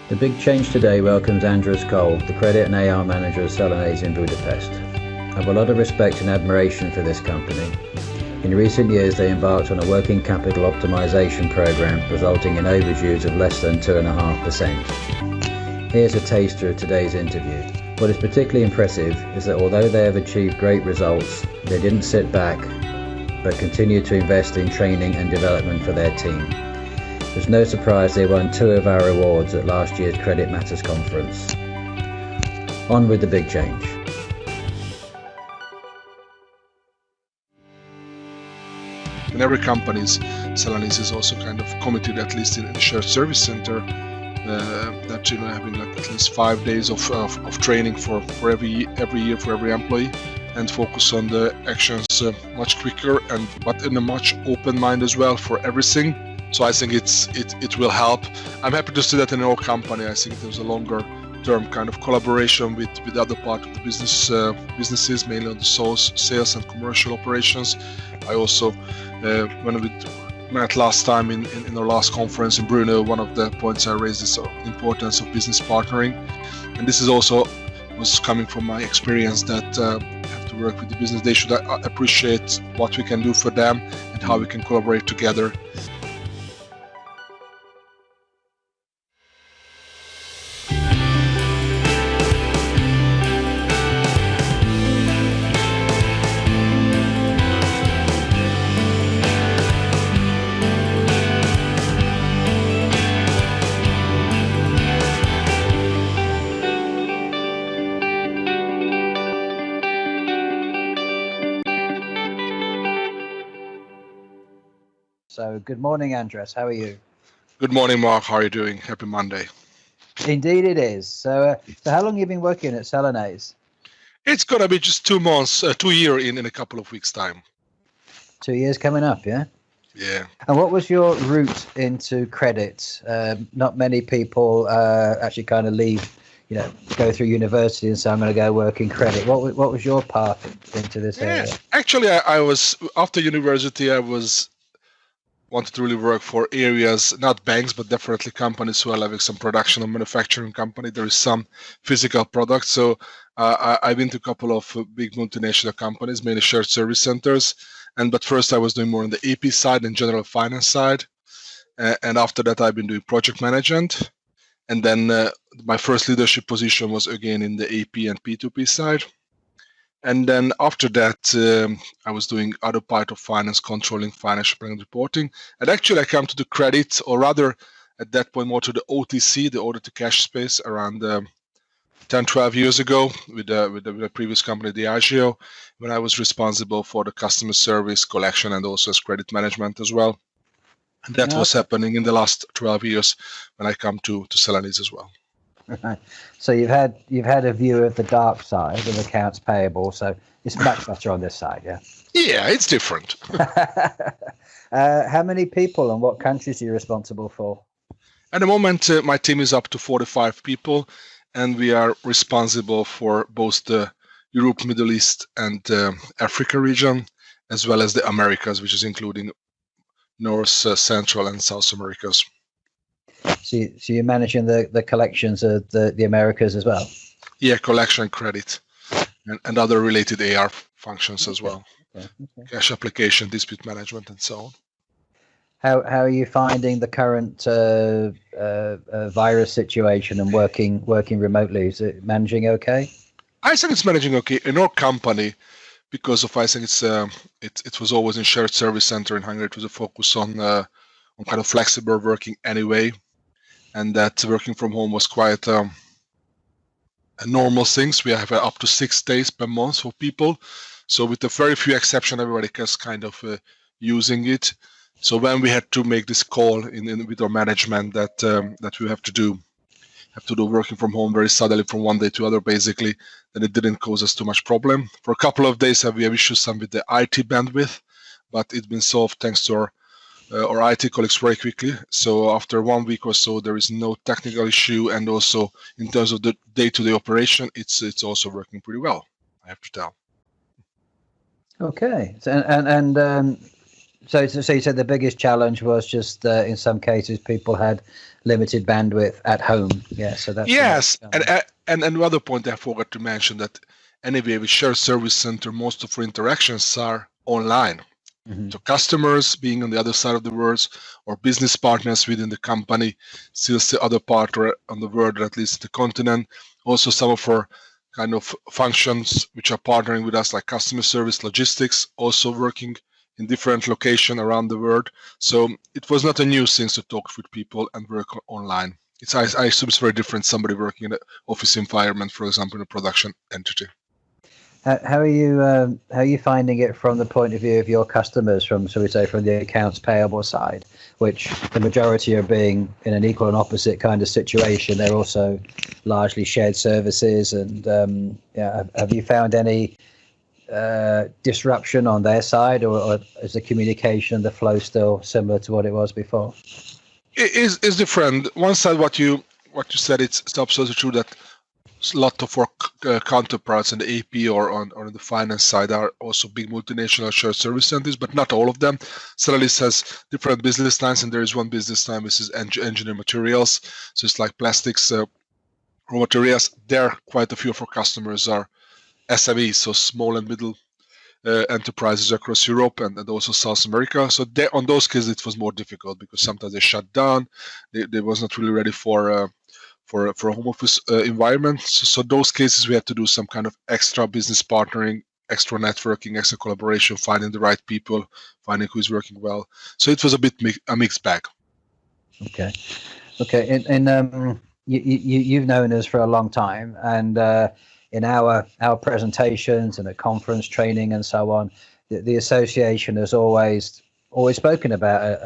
The big change today welcomes Andras Kohl, the credit and AR manager of Selanese in Budapest. I have a lot of respect and admiration for this company. In recent years, they embarked on a working capital optimization program, resulting in overdues of less than 2.5%. Here's a taster of today's interview. What is particularly impressive is that although they have achieved great results, they didn't sit back, but continued to invest in training and development for their team. There's no surprise they won 2 of our awards at last year's Credit Matters conference. On with the big change. In every company, Selanese is also kind of committed, at least in the shared service center, that having like at least 5 days of training for every year for every employee, and focus on the actions much quicker but in a much open mind as well for everything. So I think it will help. I'm happy to see that in our company. I think there's a longer term kind of collaboration with other part of the businesses, mainly on the sales and commercial operations. I also, when we met last time in our last conference in Brno, one of the points I raised is the importance of business partnering. And this is also was coming from my experience that have to work with the business. They should appreciate what we can do for them and how we can collaborate together. So good morning, Andras. How are you? Good morning, Mark. How are you doing? Happy Monday. Indeed it is. So how long have you been working at Selanese? It's going to be just 2 months, 2 years in a couple of weeks' time. 2 years coming up, yeah? Yeah. And what was your route into credit? Not many people actually kind of leave, go through university and say, I'm going to go work in credit. What was your path into this area? Actually, I was, after university, wanted to really work for areas, not banks, but definitely companies who are having some production and manufacturing company. There is some physical products. So I've been to a couple of big multinational companies, mainly shared service centers. But first I was doing more on the AP side and general finance side. And after that, I've been doing project management. And then my first leadership position was again in the AP and P2P side. And then after that, I was doing other part of finance, controlling, financial planning, reporting. And actually, I came to the credit, or rather, at that point, more to the O2C, the order to cash space, around 10, 12 years ago with the previous company, Diageo, when I was responsible for the customer service, collection, and also as credit management as well. And that was happening in the last 12 years when I come to Selanese as well. Right. So you've had a view of the dark side of accounts payable. So it's much better on this side, yeah. Yeah, it's different. How many people and what countries are you responsible for? At the moment, my team is up to 45 people, and we are responsible for both the Europe, Middle East, and Africa region, as well as the Americas, which is including North, Central, and South Americas. So you're managing the collections of the Americas as well? Yeah, collection, credit, and other related AR functions as well. Okay. Cash application, dispute management, and so on. How are you finding the current virus situation and working remotely? Is it managing okay? I think it's managing okay in our company, because of I think it was always in shared service center in Hungary. It was a focus on kind of flexible working anyway. And that working from home was quite a normal thing. We have up to 6 days per month for people. So with a very few exceptions, everybody is kind of using it. So when we had to make this call with our management that we have to do working from home very suddenly from one day to other, basically, then it didn't cause us too much problem. For a couple of days, we have issues some with the IT bandwidth, but it's been solved thanks to our IT colleagues very quickly. So after 1 week or so, there is no technical issue, and also in terms of the day-to-day operation, it's also working pretty well, I have to tell. Okay, so, and So you said the biggest challenge was just in some cases people had limited bandwidth at home. Yeah, so that's yes. And another point I forgot to mention, that anyway with shared service center, most of our interactions are online. Mm-hmm. So customers being on the other side of the world, or business partners within the company, still the other part or on the world, or at least the continent. Also some of our kind of functions which are partnering with us, like customer service, logistics, also working in different locations around the world. So it was not a new thing to talk with people and work online. I assume it's very different somebody working in an office environment, for example, in a production entity. How are you finding it from the point of view of your customers, from the accounts payable side, which the majority are being in an equal and opposite kind of situation? They're also largely shared services, and have you found any disruption on their side, or is the communication, the flow still similar to what it was before? It is different. One side, what you said, it's absolutely true that a lot of our counterparts in the AP or on the finance side are also big multinational shared service centers, but not all of them. Cellalis has different business lines, and there is one business line which is engineering materials. So it's like plastics, raw materials. There, quite a few of our customers are SMEs, so small and middle enterprises across Europe and also South America. So on those cases, it was more difficult because sometimes they shut down. They was not really ready for a home office environment. So those cases we had to do some kind of extra business partnering, extra networking, extra collaboration, finding the right people, finding who is working well. So it was a bit a mixed bag. Okay. And you've known us for a long time, and in our presentations and at conference training and so on, the association has always spoken about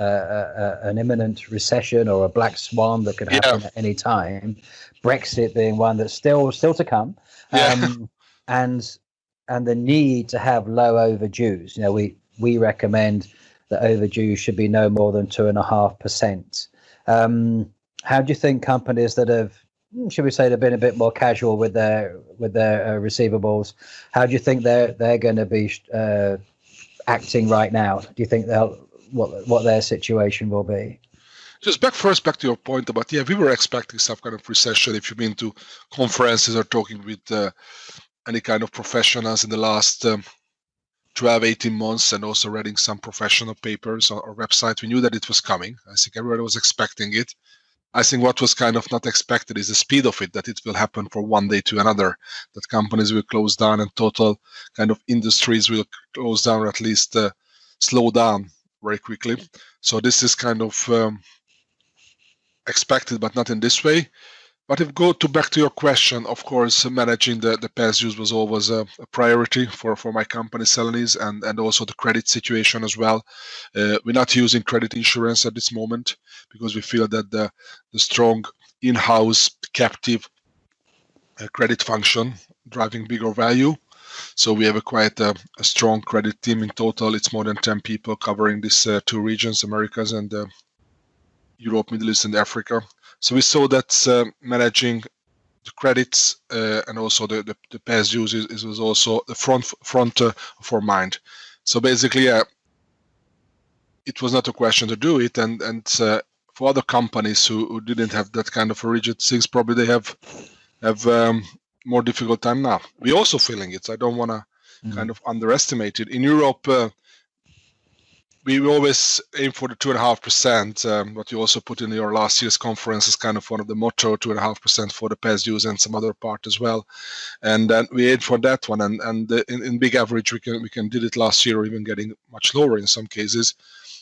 an imminent recession or a black swan that could happen at any time. Brexit being one that's still to come, and the need to have low overdues. You know, we recommend that overdues should be no more than 2.5%. How do you think companies that have, should we say, they've been a bit more casual with their receivables, how do you think they're going to be acting right now? Do you think what their situation will be? Just back to your point about, we were expecting some kind of recession. If you've been to conferences or talking with any kind of professionals in the last 12, 18 months, and also reading some professional papers or websites, we knew that it was coming. I think everybody was expecting it. I think what was kind of not expected is the speed of it, that it will happen from one day to another, that companies will close down and total kind of industries will close down, or at least slow down very quickly. So this is kind of expected, but not in this way. But if go back to your question, of course, managing the past dues was always a priority for my company, Cellalis, and also the credit situation as well. We're not using credit insurance at this moment because we feel that the strong in-house captive credit function driving bigger value. So we have quite a strong credit team. In total, it's more than 10 people covering these two regions, Americas and Europe, Middle East, and Africa. So we saw that managing the credits and also the past dues was also the front of our mind. So basically, it was not a question to do it, and for other companies who didn't have that kind of a rigid things, probably they have more difficult time now. We're also feeling it. I don't want to kind of underestimate it. In Europe, we always aim for the 2.5%. What you also put in your last year's conference is kind of one of the motto, 2.5% for the past dues and some other part as well. And then we aim for that one. And in big average, we can did it last year, or even getting much lower in some cases.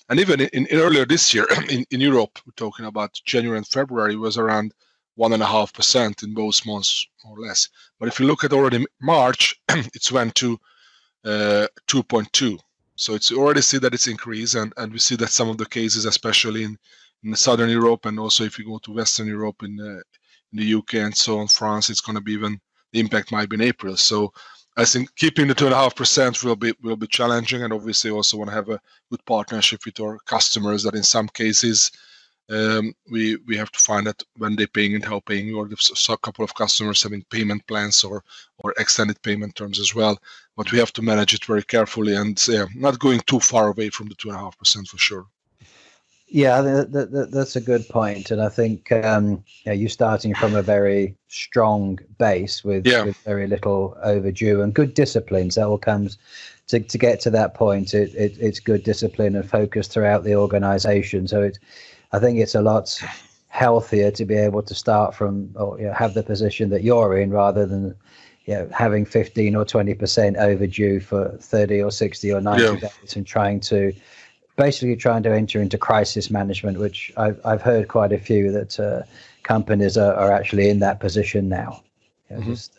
And even in earlier this year in Europe, we're talking about January and February, was around 1.5% in both months, more or less. But if you look at already March, it's went to 2.2. So it's already see that it's increased, and we see that some of the cases, especially in Southern Europe, and also if you go to Western Europe, in the UK and so on, France, it's going to be even, the impact might be in April. So I think keeping the 2.5% will be challenging, and obviously also want to have a good partnership with our customers. That in some cases we have to find that when they're paying and how paying, or a couple of customers having payment plans or extended payment terms as well. but we have to manage it very carefully and not going too far away from the 2.5% for sure. Yeah, that's a good point, and I think you're starting from a very strong base with very little overdue and good disciplines. That all comes to get to that point. It's good discipline and focus throughout the organization. So I think it's a lot healthier to be able to start from or have the position that you're in rather than having 15 or 20% overdue for 30 or 60 or 90 days and trying to enter into crisis management, which I've heard quite a few that companies are actually in that position now. Just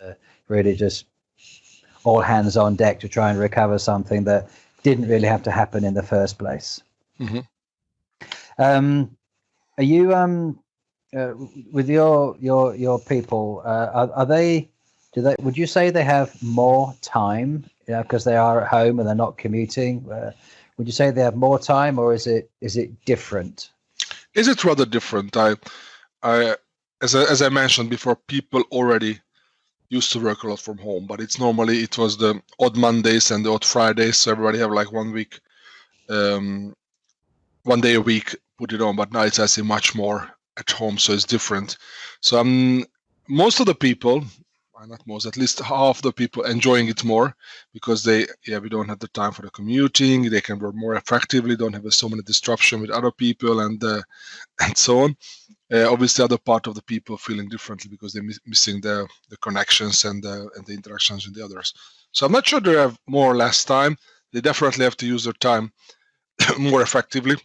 really just all hands on deck to try and recover something that didn't really have to happen in the first place. Are you with your people? Would you say they have more time because they are at home and they're not commuting? Would you say they have more time, or is it different? Is it rather different? As I mentioned before, people already used to work a lot from home, but it was the odd Mondays and the odd Fridays, so everybody have like 1 week, 1 day a week put it on. But now it's actually much more at home, so it's different. So most of the people. Not most, at least half the people enjoying it more because we don't have the time for the commuting. They can work more effectively, don't have so many disruption with other people and so on. Obviously, other part of the people feeling differently because they're missing the connections and the interactions with the others. So I'm not sure they have more or less time. They definitely have to use their time more effectively.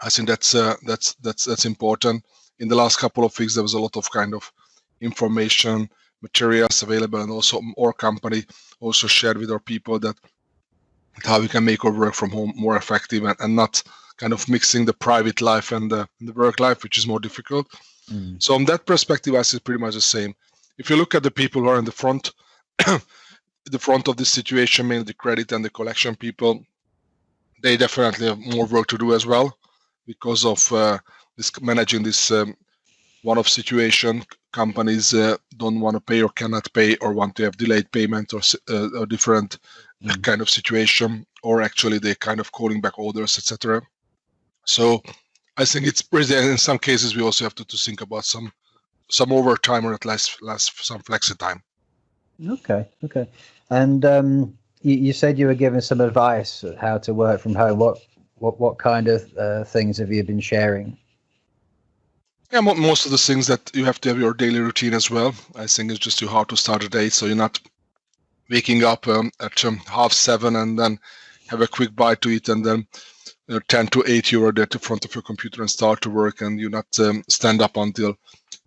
I think that's important. In the last couple of weeks, there was a lot of kind of information materials available, and also our company also shared with our people that how we can make our work from home more effective and not kind of mixing the private life and the work life, which is more difficult. So on that perspective, I see pretty much the same. If you look at the people who are in the front of this situation, mainly the credit and the collection people, they definitely have more work to do as well because of managing this one-off situation. Companies don't want to pay or cannot pay or want to have delayed payment or different kind of situation, or actually they're kind of calling back orders, etc. So I think it's pretty, in some cases we also have to think about some overtime or at least some flexi time. Okay. And you said you were giving some advice on how to work from home. What kind of things have you been sharing? Yeah, most of the things that you have to have your daily routine as well. I think it's just too hard to start a day, so you're not waking up at 7:30 and then have a quick bite to eat, and then 10 to 8 you're there in front of your computer and start to work, and you not stand up until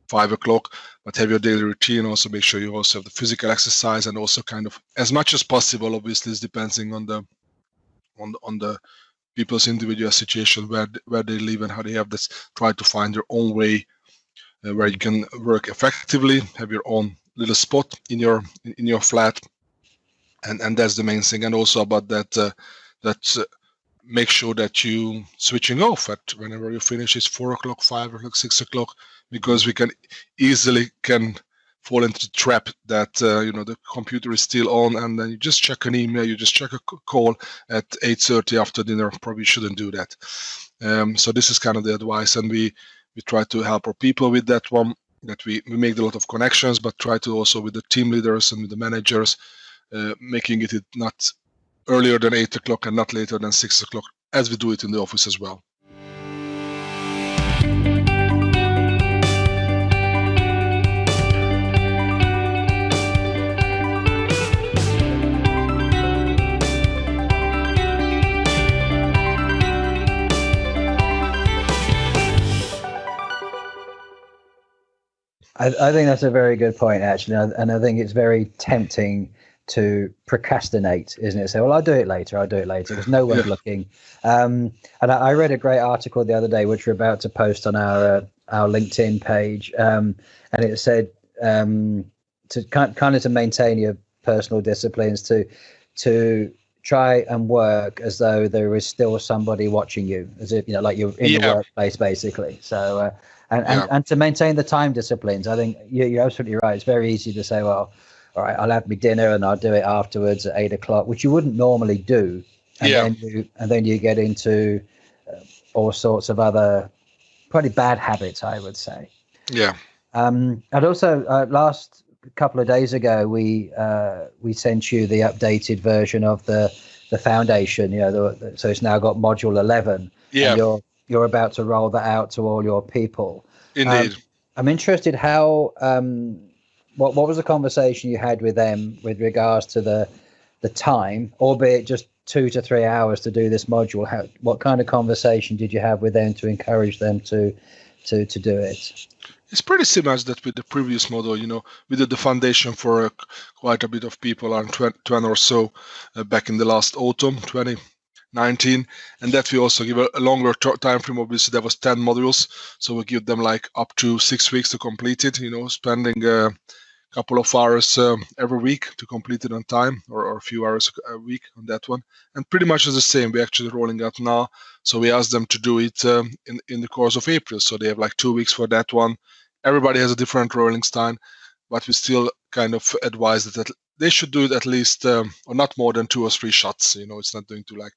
5 o'clock. But have your daily routine. Also make sure you also have the physical exercise, and also kind of as much as possible. Obviously, it's depending on the people's individual situation, where they live and how they have this, try to find their own way where you can work effectively, have your own little spot in your flat, and that's the main thing. And also about that make sure that you switching off at whenever you finish. It's 4 o'clock, 5 o'clock, 6 o'clock, because we can easily fall into the trap that the computer is still on, and then you just check an email, you just check a call at 8:30 after dinner. Probably shouldn't do that. So this is kind of the advice, and we try to help our people with that one. That we make a lot of connections, but try to also with the team leaders and with the managers, making it not earlier than 8 o'clock and not later than 6 o'clock, as we do it in the office as well. I think that's a very good point, actually, and I think it's very tempting to procrastinate, isn't it? So, well, I'll do it later, because no one's looking. And I read a great article the other day, which we're about to post on our LinkedIn page, and it said to kind of to maintain your personal disciplines, to try and work as though there is still somebody watching you, as if like you're in the workplace, basically. So. And to maintain the time disciplines, I think you're absolutely right. It's very easy to say, well, all right, I'll have my dinner and I'll do it afterwards at 8 o'clock, which you wouldn't normally do. And then you get into all sorts of other pretty bad habits, I would say. Yeah. And also last couple of days ago, we sent you the updated version of the foundation. So it's now got module 11. Yeah. And you're about to roll that out to all your people. Indeed. I'm interested how what was the conversation you had with them with regards to the time, albeit just 2 to 3 hours to do this module? What kind of conversation did you have with them to encourage them to do it? It's pretty similar as that with the previous model. We did the foundation for quite a bit of people, around 20 or so, back in the last autumn, 2019, and that we also give a longer time frame. Obviously, there was 10 modules, so we give them like up to 6 weeks to complete it. Spending a couple of hours every week to complete it on time, or a few hours a week on that one. And pretty much is the same. We're actually rolling out now, so we asked them to do it in the course of April. So they have like 2 weeks for that one. Everybody has a different rolling time, but we still kind of advise that they should do it at least, or not more than 2 or 3 shots. It's not going to like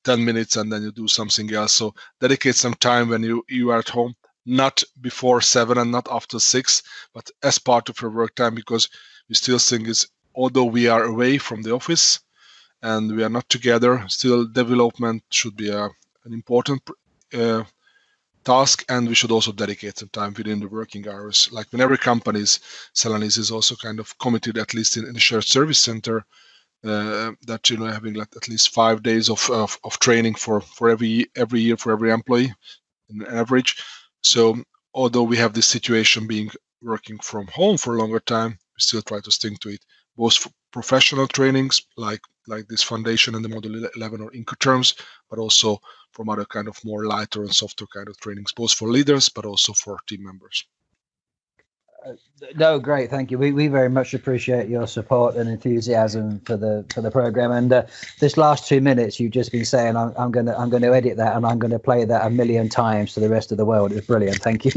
10 minutes and then you do something else. So dedicate some time when you are at home, not before 7 and not after 6, but as part of your work time, because we still think although we are away from the office and we are not together, still development should be an important task, and we should also dedicate some time within the working hours. Like when every company's Celanese is also kind of committed, at least in the shared service center, that having like at least 5 days of training for every year for every employee in average. So although we have this situation being working from home for a longer time, we still try to stick to it, both for professional trainings like this foundation and the module 11 or Incoterms, but also from other kind of more lighter and softer kind of trainings, both for leaders but also for team members. No, great, thank you. We very much appreciate your support and enthusiasm for the program. And this last 2 minutes, you've just been saying, I'm going to edit that and I'm going to play that 1 million times to the rest of the world. It's brilliant. Thank you.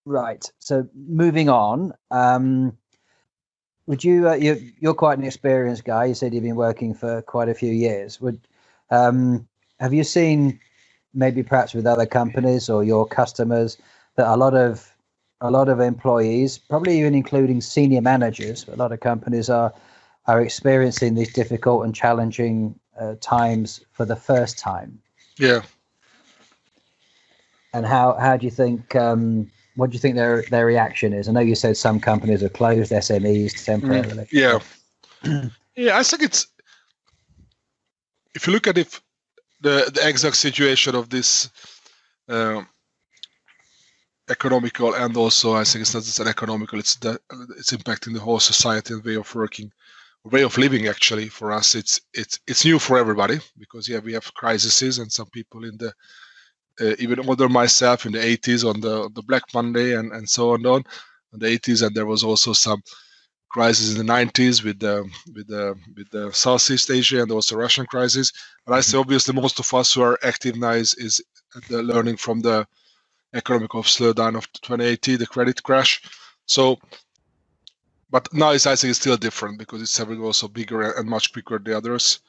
Right. So moving on. Would you're quite an experienced guy. You said you've been working for quite a few years. Have you seen, maybe perhaps with other companies or your customers, that a lot of employees, probably even including senior managers, a lot of companies are experiencing these difficult and challenging times for the first time? Yeah. And how do you think? What do you think their reaction is? I know you said some companies have closed SMEs temporarily. Yeah. Yeah, I think it's, if you look at the exact situation of this economical, and also I think it's not just an economical, it's impacting the whole society and way of working, way of living. Actually, for us, it's new for everybody, because we have crises, and some people in the even older myself in the 80s on the Black Monday and so on in the 80s, and there was also some crisis in the 90s with the Southeast Asia and also Russian crisis. But I say obviously most of us who are active now is learning from the economic slowdown of 2018, the credit crash. So, but now I think it's still different, because it's having also bigger and much quicker than the others.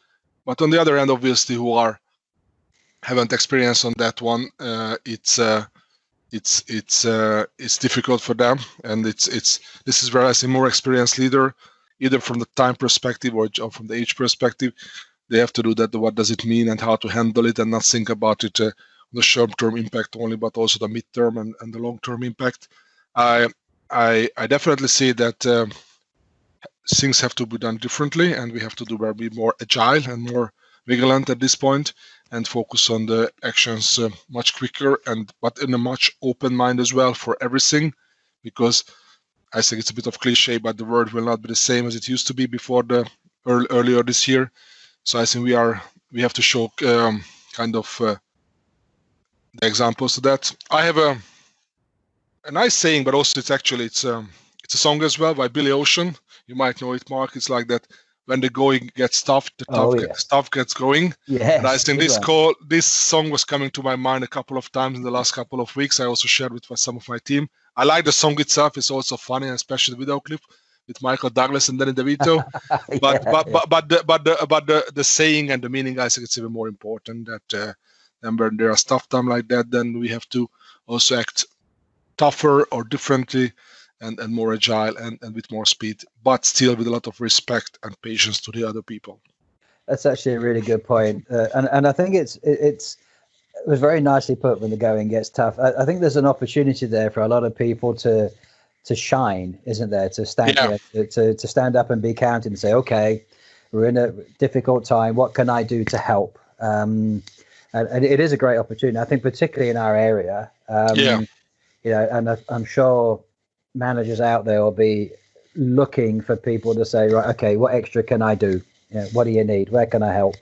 But on the other hand, obviously, who haven't experienced on that one, it's difficult for them, and this is where I see more experienced leader, either from the time perspective or from the age perspective. They have to do that. What does it mean and how to handle it, and not think about it on the short-term impact only, but also the mid-term and the long-term impact. I definitely see that things have to be done differently, and we have to be more agile and more vigilant at this point, and focus on the actions much quicker, but in a much open mind as well for everything, because I think it's a bit of cliche, but the world will not be the same as it used to be before earlier this year. So I think we have to show kind of the examples of that. I have a nice saying, but also it's a song as well by Billy Ocean. You might know it, Mark. It's like that: when the going gets tough, the stuff gets going. Yes, and I think this song was coming to my mind a couple of times in the last couple of weeks. I also shared with some of my team. I like the song itself. It's also funny, especially the video clip with Michael Douglas and Danny DeVito. But the saying and the meaning, I think it's even more important that when there are tough times like that, then we have to also act tougher or differently and more agile and with more speed, but still with a lot of respect and patience to the other people. That's actually a really good point. And I think it was very nicely put. When the going gets tough, I think there's an opportunity there for a lot of people to shine, isn't there? To stand, to stand up and be counted and say, okay, we're in a difficult time. What can I do to help? And it is a great opportunity. I think particularly in our area, and I'm sure managers out there will be looking for people to say, right, okay, what extra can I do? What do you need? Where can I help?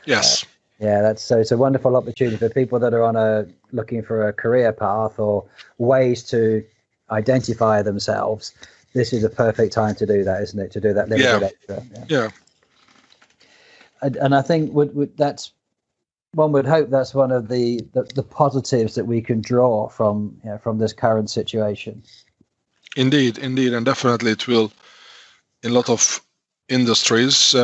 Yes. It's a wonderful opportunity for people that are looking for a career path or ways to identify themselves. This is a perfect time to do that, isn't it? To do that little bit extra. Yeah. And I think that's, one would hope that's one of the positives that we can draw from this current situation. Indeed, and definitely it will, in a lot of industries,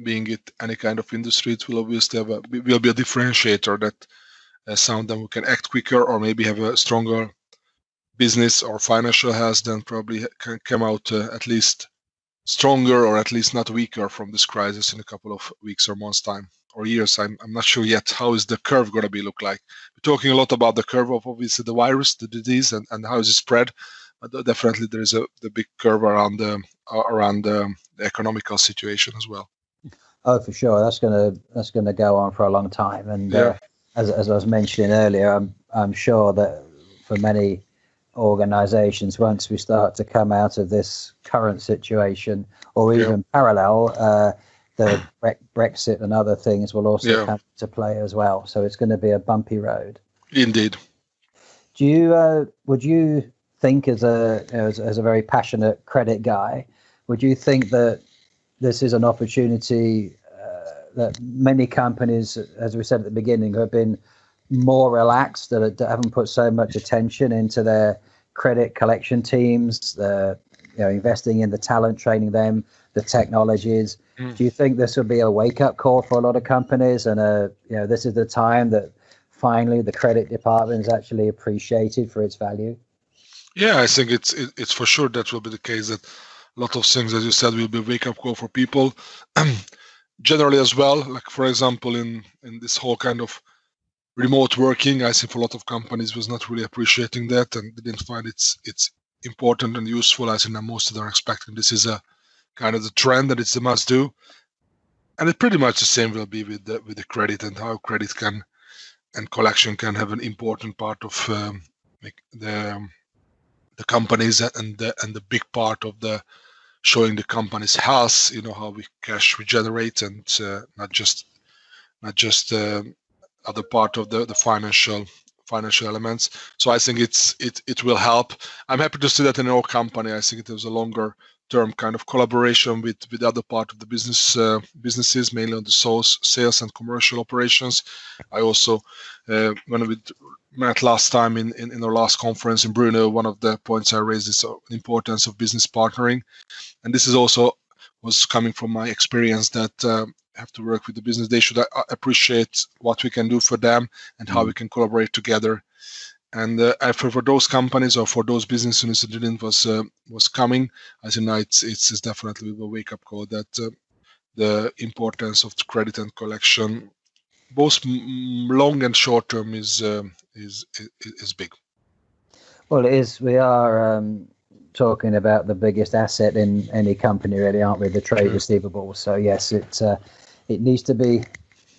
being it any kind of industry, it will obviously will be a differentiator that some of them can act quicker or maybe have a stronger business or financial health, then probably can come out at least stronger or at least not weaker from this crisis in a couple of weeks or months' time or years. I'm not sure yet how is the curve going to look like. We're talking a lot about the curve of obviously the virus, the disease, and how is it spread. But definitely there is the big curve around the economical situation as well. Oh, for sure. That's gonna go on for a long time. And as I was mentioning earlier, I'm sure that for many organizations, once we start to come out of this current situation, or even parallel, the Brexit and other things will also come to play as well. So it's going to be a bumpy road. Indeed. Do you would you think, as a very passionate credit guy, would you think that this is an opportunity that many companies, as we said at the beginning, have been more relaxed, that haven't put so much attention into their credit collection teams, investing in the talent, training them, the technologies? Do you think this will be a wake-up call for a lot of companies, and this is the time that finally the credit department is actually appreciated for its value? Yeah, I think it's for sure that will be the case, that a lot of things, as you said, will be a wake-up call for people. Generally as well, like for example, in this whole kind of remote working, I think for a lot of companies was not really appreciating that and didn't find it's important and useful. I think that most of them are expecting this is a kind of the trend, that it's a must do. And it pretty much the same will be with the credit, and how credit can and collection can have an important part of the companies and the big part of the showing the company's health, how we cash we generate, and not just other part of the financial elements. So I think it will help. I'm happy to see that in our company. I think it was a longer term kind of collaboration with other part of the businesses, mainly on the sales and commercial operations. I also, when we met last time in our last conference in Brno, one of the points I raised is the importance of business partnering. And this is also was coming from my experience that have to work with the business. They should appreciate what we can do for them and how we can collaborate together. And for those companies or for those business units that didn't was coming, I think it's definitely a wake up call that the importance of credit and collection, both long and short term, is big. Well, it is. We are talking about the biggest asset in any company, really, aren't we? The trade receivables. So yes, it needs to be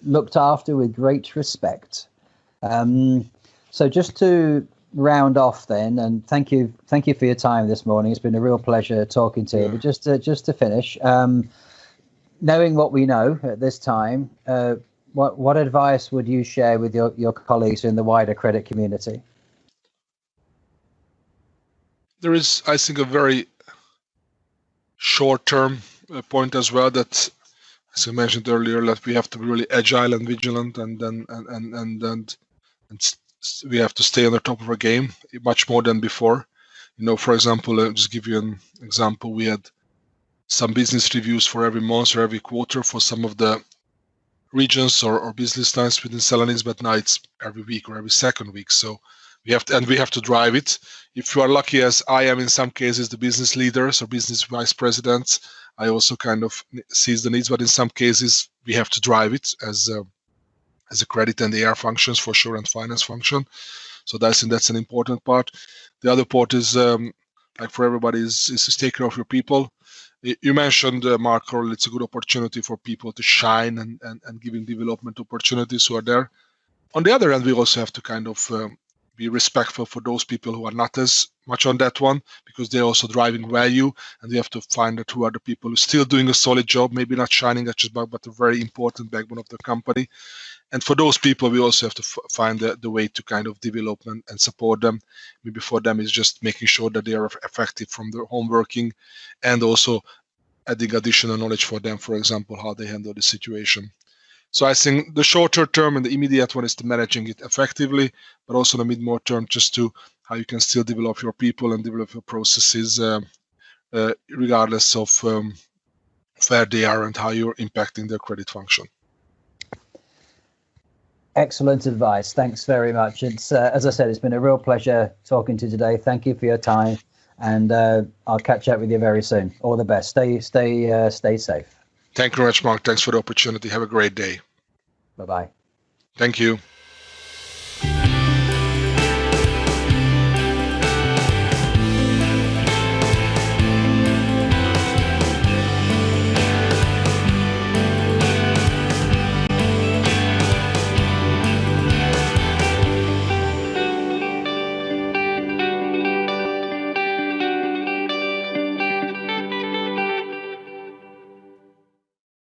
looked after with great respect. So just to round off then, and thank you for your time this morning. It's been a real pleasure talking to you. But just to finish, knowing what we know at this time, what advice would you share with your colleagues in the wider credit community? There is, I think, a very short-term point as well, that as I mentioned earlier, that we have to be really agile and vigilant, and we have to stay on the top of our game much more than before. For example, I'll just give you an example. We had some business reviews for every month or every quarter for some of the regions or business lines within Celanese, but now it's every week or every second week. So we have to drive it. If you are lucky, as I am in some cases, the business leaders or business vice presidents, I also kind of sees the needs, but in some cases we have to drive it as a credit and AR functions for sure, and finance function. So that's an important part. The other part is like for everybody is to take care of your people. You mentioned, Mark, it's a good opportunity for people to shine and giving development opportunities who are there. On the other hand, we also have to kind of be respectful for those people who are not as much on that one, because they're also driving value, and we have to find out who are the people who are still doing a solid job, maybe not shining at your back, but a very important backbone of the company. And for those people, we also have to find the way to kind of develop and support them. Maybe for them, it's just making sure that they are effective from their home working, and also adding additional knowledge for them, for example, how they handle the situation. So I think the shorter term and the immediate one is to managing it effectively, but also the mid-more term, just to how you can still develop your people and develop your processes, regardless of where they are and how you're impacting their credit function. Excellent advice. Thanks very much. It's as I said, it's been a real pleasure talking to you today. Thank you for your time, and I'll catch up with you very soon. All the best. Stay safe. Thank you very much, Mark. Thanks for the opportunity. Have a great day. Bye-bye. Thank you.